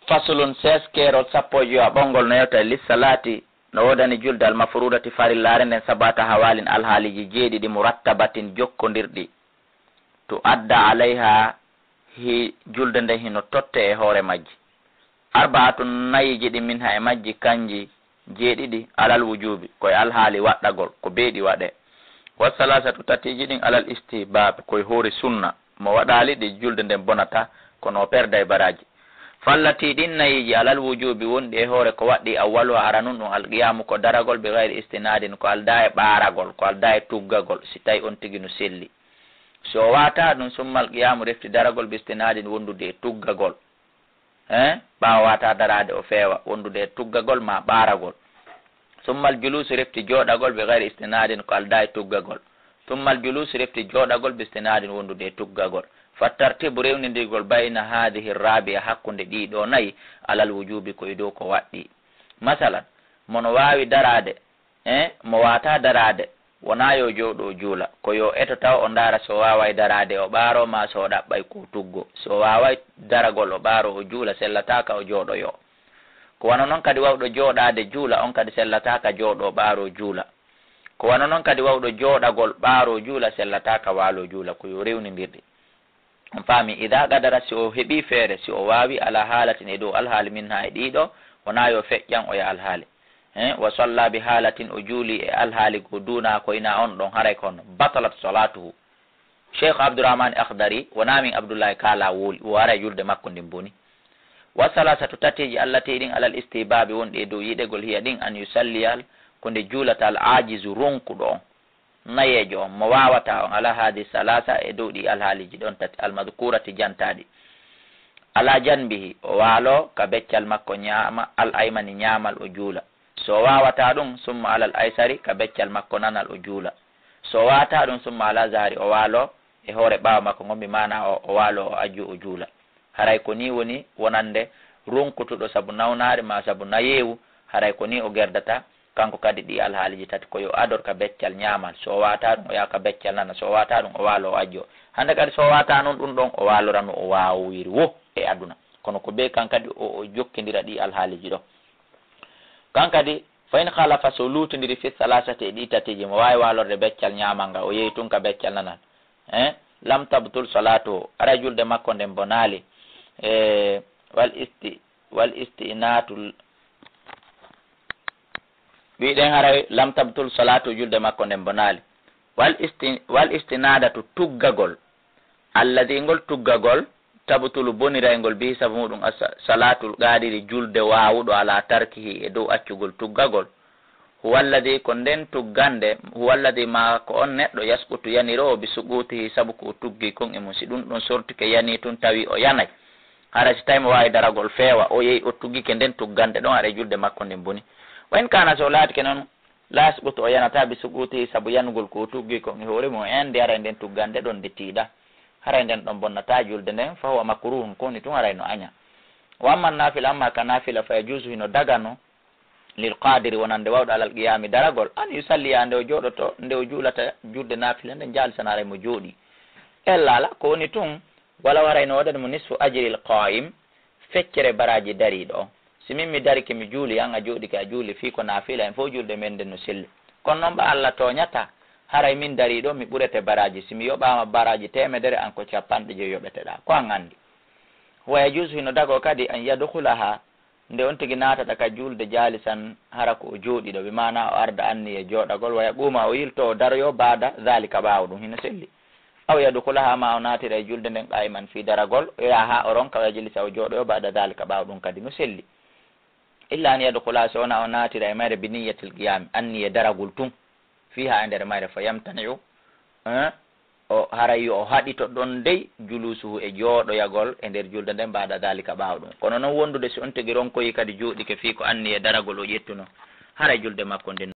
fasulun seskerol sappojo a ɓongol no yewta lissalati no wodani julde almafrudati farillare nden sabata hawalin alhaaliji jeeɗiɗi murattabatin jokkodirɗi to adda alayha hi julde nden hino totte e hoore majji arbaatun nayiji ɗi min ha e majji kanji jeeɗiɗi alal wujubi koye alhaali waɗɗagol ko beeɗi waɗe wa salasatu tatiji ɗin alal istihbab koye hoore sunna mo waɗali ɗi julde nden bonata kono perda e baraji fallati ɗin nayiji alal wujubi wonɗi e hoore ko waɗɗi awwalu aranun ɗum alqiyamu ko daragol be gayri istinadin ko alda e ɓaragol ko alda e tuggagol si tawi on tigi no selli so wata ɗum summal qiyamu refti daragol be istinadin wondude e tuggagol ɓawa wata darade o feewa wondude e tuggagol ma ɓaragol summal julusi refti joɗagol be gayri istinadin ko alda e tuggagol summal julusi refti joɗagol be istinadin wondude e tuggagol fattartibu rewnidirgol bayna hadihi rabia hakkude ɗiɗo nayyi alal wujubi koye dow ko waɗɗi masalan mono wawi darade mo wata darade wona yo jooɗo juula ko yo eto taw o ndaara so waway darade o ɓaaro ma so ɗaɓɓay ko tuggo so waway daragol o ɓaaro o juula sellataka o jooɗoyo ko wano noon kadi wawɗo jooɗade juula on kadi sellataka jooɗo ɓaaro juula ko wano noon kadi wawɗo jooɗagol ɓaaro juula sellataka waalo juula ko yo rewnidirɗi on faami ida gadara si o heeɓi feere si o wawi ala haalatin e dow alhaali min ha e ɗiɗo wona yo feƴƴan o e alhaali wa salla bi haalatin o juuli e alhaali ko duna koyna on ɗon haray kono batalat salatuhu cheikh abdourahmane akhdari wona min abdoullahi kala wooli o waray julde makko ndin boni wa salasatu tatiji allati ɗin alal istihbabi wonɗi e dow yiɗegol hiya ɗin an yusalliyal ko nde juulata al ajizu ronkuɗo on nayejo on mo wawata on ala hadi salasa e dow ɗi alhaaliji ɗon tati almadkurati jantaɗi ala janbihi o waalo ka beccal makko ñaama al aymani ñaamal o juula so wawata ɗum summa alal aysari ka beccal makko nanal o juula so wata ɗum summa ala zahari o waalo e hoore ɓawa makko gombi mana o waalo o ajju o juula haray ko ni woni wonande ronkutuɗo saabu nawnare ma saabu nayewu haray ko ni o gerdata kanko kadi ɗi alhaaliji tati ko yo ador ka beccal ñaamal so wata ɗum o yaha ka beccal nana so wata ɗum o waalo o ajjo hande kadi so wata noon ɗum ɗon o waalorano o wawiri wo e aduna kono ko ɓe kan kadi o jokkidira ɗi alhaaliji ɗo kan kadi fa in halafa so lutodiri fi salasati e ɗi tatiji mo wawi walorde beccal ñaamal nga o yehi tun ka beccal nanal lam tabtul salatu ara julde makko nden bonali wal istinatul wiɗen haray lam tabtul salatu julde makko nden bonali wal istinadatu tuggagol alladi ngol tuggagol tabtulu boniraygol bi hisabu muɗum salatul gaɗiri julde wawuɗo ala tarkihi e dow accugol tuggagol huwalladi ko nden tuggande huwalladi ma ko on neɗɗo yasɓutu yaniro bi suɓutihi saabu ko tuggi kon e mum si ɗum ɗon sortuke yani tun tawi o yanay hara si tawi mo wawi daragol feewa o yehi o tuggike nden tuggande ɗon aɗa julde makko nden boni wa in kana so laatike noon lasɓutu o yanata bi suɓutihi saabu yanugol ko tuggi kon e hoore mum ende aray nden tuggande ɗon nde tiiɗa haray nden ɗon bonnata julde nden fa huwa makruhun koni tun aray no aña wa amma nafila amma ka nafila fa yajusu hino dagano lil qadiri wonande wawɗo alal qiyami daragol an yusalliya nde o jooɗoto nde o juulata julde nafila nde jalisanare mo jooɗi ellala ko woni tun wala warayno waɗani mo nisfu ajri l qaim feccere baraji dariɗo o si min mi darike mi juuli an a jooɗike a juuli fi ko nafila en fof julde men nden no selli kono noon ɓa Allah toñata haray min dariɗo mi ɓurete baraji simi yoɓama baraji temedere an ko capanɗe joyi yoɓeteɗa ko an andi wa yajusu hino dago kadi an yadkhulaha nde on tigi natata ka julde jalisan hara ko o jooɗiɗo ɓe mana o arda anni e jooɗagol waya ɓuuma o yilto o daroyo baada dhalika ɓawo ɗum hino selli aw yadkhulaha ma o natira e julde nden qayman fi daragol o yaha ha o ronka o yajlisa o jooɗoyo baada dhalika ɓawo ɗum kadi no selli illa an yadkhula so wona o natira e mayre bi niyatil qiyami anni e daragol tun fiha e nder mayre fa yamtaniu o haray o haɗito ɗon dey julusuhu e jooɗoyagol e nder julde nden mbaɗa dalika ɓaaw ɗum kono noon wondude si on tigi ronkoyi kadi jooɗike fii ko anni e daragol o ƴettuno haray julde makko nden